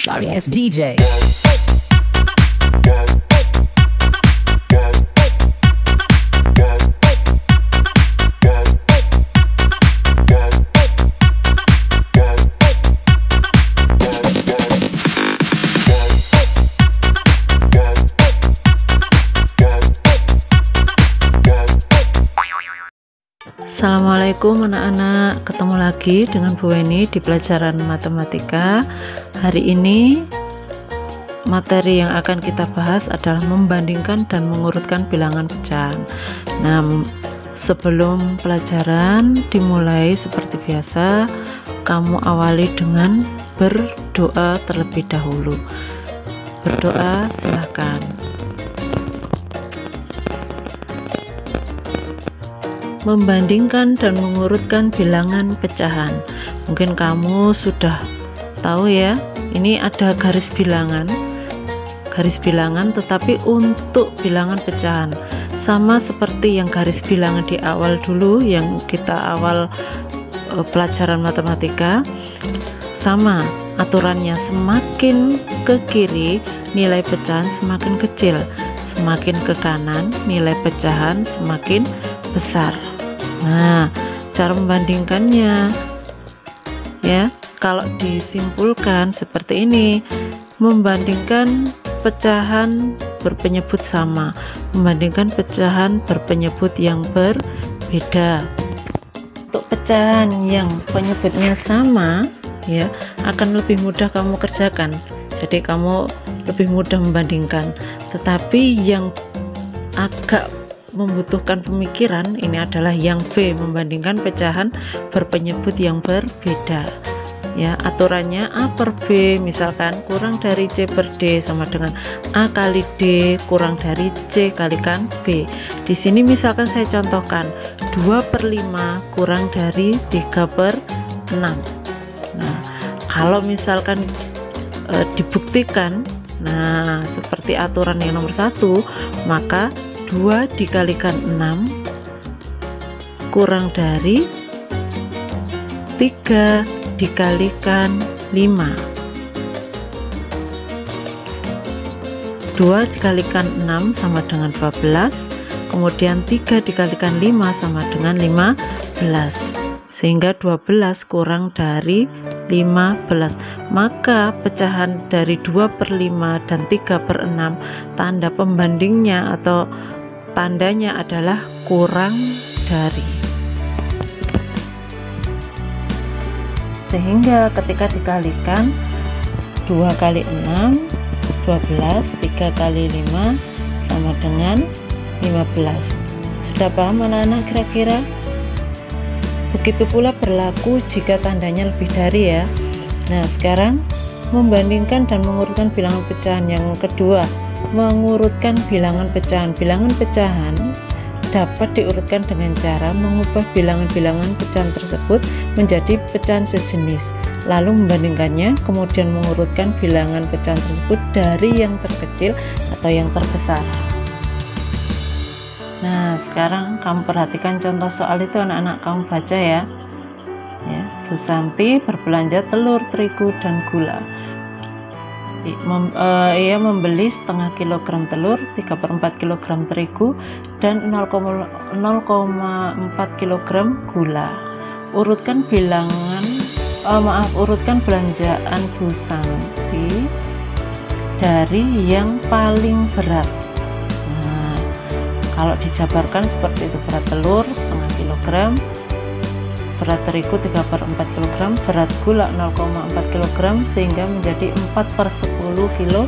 Sorry ass DJ. Assalamualaikum anak-anak, ketemu lagi dengan Bu Weni di pelajaran matematika. Hari ini materi yang akan kita bahas adalah membandingkan dan mengurutkan bilangan pecahan. Nah, sebelum pelajaran dimulai seperti biasa, kamu awali dengan berdoa terlebih dahulu. Berdoa, silahkan. Membandingkan dan mengurutkan bilangan pecahan. Mungkin kamu sudah tahu ya, ini ada garis bilangan tetapi untuk bilangan pecahan, sama seperti yang garis bilangan di awal dulu yang kita awal pelajaran matematika. Sama aturannya, semakin ke kiri nilai pecahan semakin kecil, semakin ke kanan nilai pecahan semakin besar. Nah, cara membandingkannya ya, kalau disimpulkan seperti ini: membandingkan pecahan berpenyebut sama, membandingkan pecahan berpenyebut yang berbeda. Untuk pecahan yang penyebutnya sama ya, akan lebih mudah kamu kerjakan, jadi kamu lebih mudah membandingkan. Tetapi yang agak membutuhkan pemikiran ini adalah yang B, membandingkan pecahan berpenyebut yang berbeda ya. Aturannya A per B, misalkan kurang dari C per D sama dengan A kali D kurang dari C kalikan B. Di sini misalkan saya contohkan 2 per 5 kurang dari 3 per 6. Nah, kalau misalkan dibuktikan, nah seperti aturan yang nomor 1, maka 2 dikalikan 6 kurang dari 3 dikalikan 5. 2 dikalikan 6 sama dengan 12, kemudian 3 dikalikan 5 sama dengan 15, sehingga 12 kurang dari 15. Maka pecahan dari 2 per 5 dan 3 per 6, tanda pembandingnya atau tandanya adalah kurang dari. Sehingga ketika dikalikan 2 kali 6 12, 3 kali 5 sama dengan 15. Sudah paham anak-anak kira-kira? Begitu pula berlaku jika tandanya lebih dari ya. Nah, sekarang membandingkan dan mengurutkan bilangan pecahan yang kedua, mengurutkan bilangan pecahan. Bilangan pecahan dapat diurutkan dengan cara mengubah bilangan-bilangan pecahan tersebut menjadi pecahan sejenis, lalu membandingkannya, kemudian mengurutkan bilangan pecahan tersebut dari yang terkecil atau yang terbesar. Nah, sekarang kamu perhatikan contoh soal itu anak-anak, kamu baca ya. Bu Santi berbelanja telur, terigu, dan gula. Ia membeli setengah kilogram telur, 3/4 kilogram terigu, dan 0,4 kilogram gula. Urutkan urutkan belanjaan Bu Santi dari yang paling berat. Nah, kalau dijabarkan seperti itu: berat telur setengah kilogram, berat terigu 3/4 kg, berat gula 0,4 kg, sehingga menjadi 4/10 kg.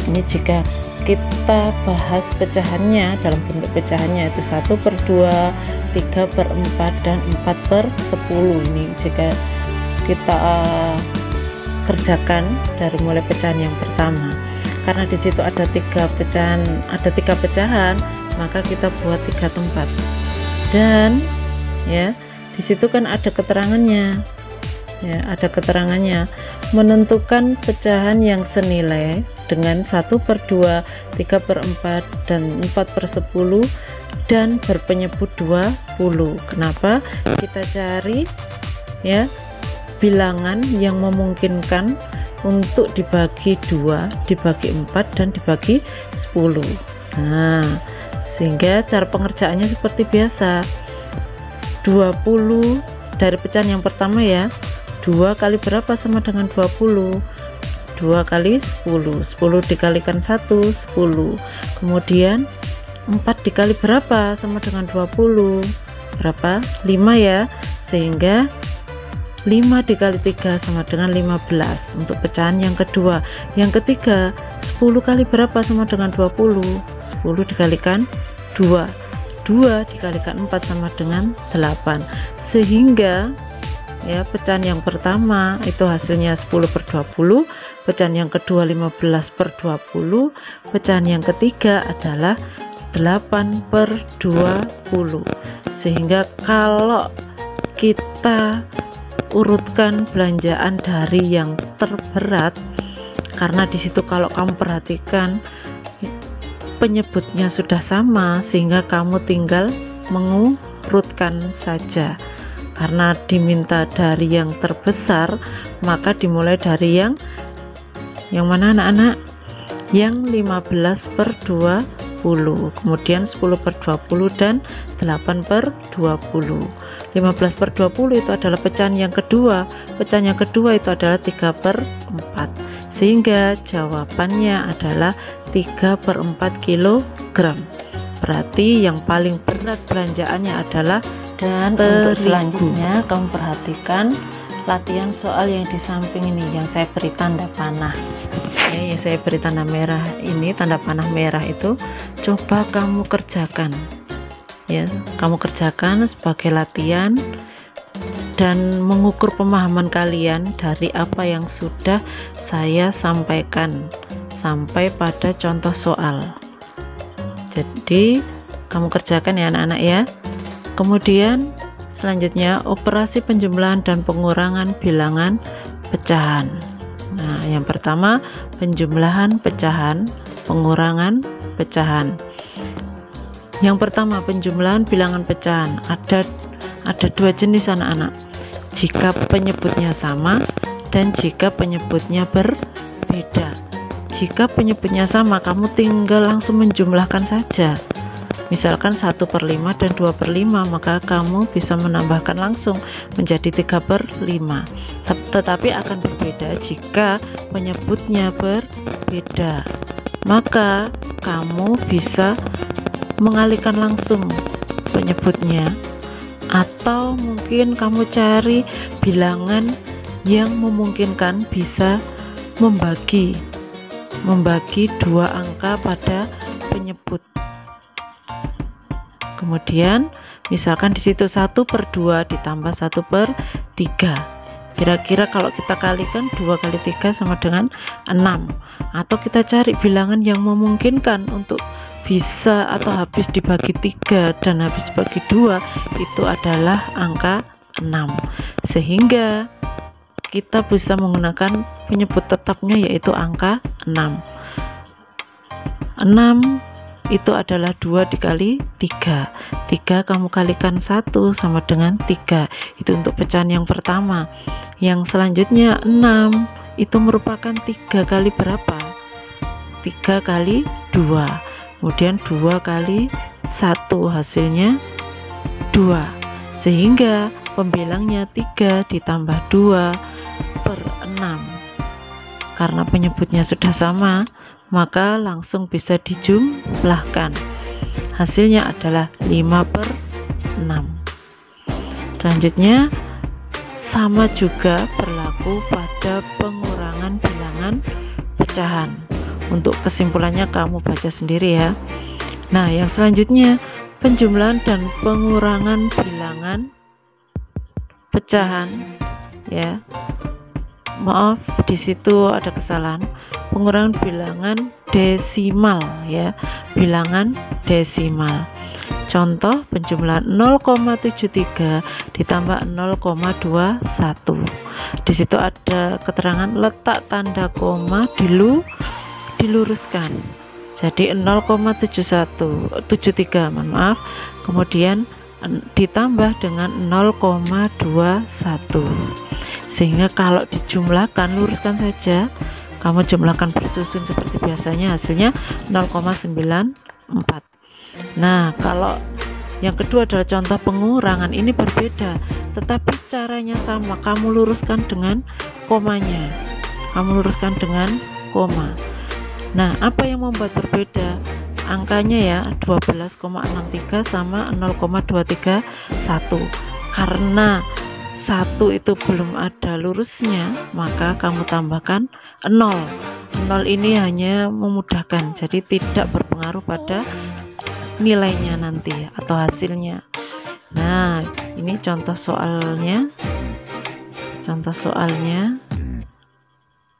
Ini jika kita bahas pecahannya dalam bentuk pecahannya itu 1/2, 3/4, dan 4/10. Ini jika kita kerjakan dari mulai pecahan yang pertama, karena di situ ada 3 pecahan, maka kita buat 3 tempat. Dan ya, di situ kan ada keterangannya ya, ada keterangannya. Menentukan pecahan yang senilai dengan 1/2, 3/4, dan 4/10 dan berpenyebut 20. Kenapa kita cari ya bilangan yang memungkinkan untuk dibagi 2, dibagi 4, dan dibagi 10. Nah, sehingga cara pengerjaannya seperti biasa. 20 dari pecahan yang pertama ya, 2 kali berapa sama dengan 20? 2 kali 10, 10 dikalikan 1, 10. Kemudian 4 dikali berapa sama dengan 20? Berapa? 5 ya, sehingga 5 dikali 3 sama dengan 15 untuk pecahan yang kedua. Yang ketiga, 10 kali berapa sama dengan 20? 10 dikalikan 2, 2 dikalikan 4 sama dengan 8. Sehingga ya, pecahan yang pertama itu hasilnya 10 per 20, pecahan yang kedua 15 per 20, pecahan yang ketiga adalah 8 per 20. Sehingga kalau kita urutkan belanjaan dari yang terberat, karena disitu kalau kamu perhatikan penyebutnya sudah sama, sehingga kamu tinggal mengurutkan saja. Karena diminta dari yang terbesar, maka dimulai dari yang mana anak-anak? Yang 15 per 20, kemudian 10 per 20 dan 8 per 20. 15 per 20 itu adalah pecahan yang kedua, pecahan yang kedua itu adalah 3 per 4, sehingga jawabannya adalah 3 per 4 kg. Berarti yang paling berat belanjaannya adalah. Dan untuk selanjutnya kamu perhatikan latihan soal yang di samping ini, yang saya beri tanda panah ya, yang saya beri tanda merah ini, tanda panah merah itu coba kamu kerjakan ya, kamu kerjakan sebagai latihan dan mengukur pemahaman kalian dari apa yang sudah saya sampaikan sampai pada contoh soal. Jadi kamu kerjakan ya anak-anak ya. Kemudian selanjutnya operasi penjumlahan dan pengurangan bilangan pecahan. Nah, yang pertama penjumlahan pecahan, pengurangan pecahan. Yang pertama penjumlahan bilangan pecahan, ada dua jenis anak-anak, jika penyebutnya sama dan jika penyebutnya berbeda. Jika penyebutnya sama, kamu tinggal langsung menjumlahkan saja, misalkan 1 per 5 dan 2 per 5, maka kamu bisa menambahkan langsung menjadi 3 per 5. Tetapi akan berbeda jika penyebutnya berbeda, maka kamu bisa mengalihkan langsung penyebutnya, atau mungkin kamu cari bilangan yang memungkinkan bisa membagi 2 angka pada penyebut. Kemudian misalkan di situ 1 per 2 ditambah 1 per 3, kira-kira kalau kita kalikan 2 kali 3 sama dengan 6, atau kita cari bilangan yang memungkinkan untuk bisa atau habis dibagi 3 dan habis dibagi 2 itu adalah angka 6, sehingga kita bisa menggunakan penyebut tetapnya yaitu angka 6. 6 itu adalah 2 dikali 3, 3 kamu kalikan 1 sama dengan 3, itu untuk pecahan yang pertama. Yang selanjutnya 6 itu merupakan 3 kali berapa? 3 kali 2, kemudian 2 kali 1 hasilnya 2, sehingga pembilangnya 3 ditambah 2 per 6. Karena penyebutnya sudah sama, maka langsung bisa dijumlahkan, hasilnya adalah 5 per 6. Selanjutnya sama juga berlaku pada pengurangan bilangan pecahan. Untuk kesimpulannya kamu baca sendiri ya. Nah, yang selanjutnya penjumlahan dan pengurangan bilangan pecahan ya. Maaf, di situ ada kesalahan. Pengurangan bilangan desimal ya, bilangan desimal. Contoh penjumlahan 0,73 ditambah 0,21. Di situ ada keterangan letak tanda koma diluruskan. Jadi 0,73, mohon maaf. Kemudian ditambah dengan 0,21. sehingga kalau dijumlahkan, luruskan saja, kamu jumlahkan bersusun seperti biasanya, hasilnya 0,94. Nah, kalau yang kedua adalah contoh pengurangan, ini berbeda tetapi caranya sama, kamu luruskan dengan komanya, kamu luruskan dengan koma. Nah, apa yang membuat berbeda angkanya ya, 12,63 sama 0,231. Karena 1 itu belum ada lurusnya, maka kamu tambahkan 0. 0 ini hanya memudahkan, jadi tidak berpengaruh pada nilainya nanti atau hasilnya. Nah, ini contoh soalnya. Contoh soalnya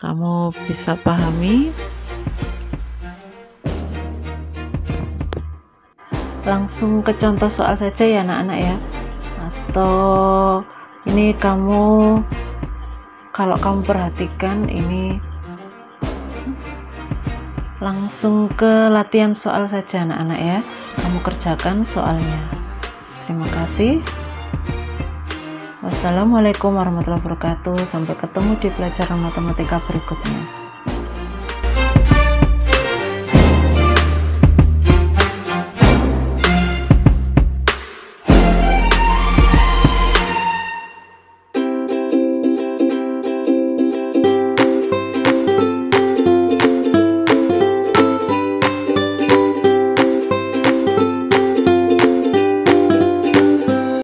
kamu bisa pahami. Langsung ke contoh soal saja ya anak-anak ya. Atau ini kamu, kalau kamu perhatikan ini langsung ke latihan soal saja anak-anak ya, kamu kerjakan soalnya. Terima kasih. Wassalamualaikum warahmatullahi wabarakatuh. Sampai ketemu di pelajaran matematika berikutnya.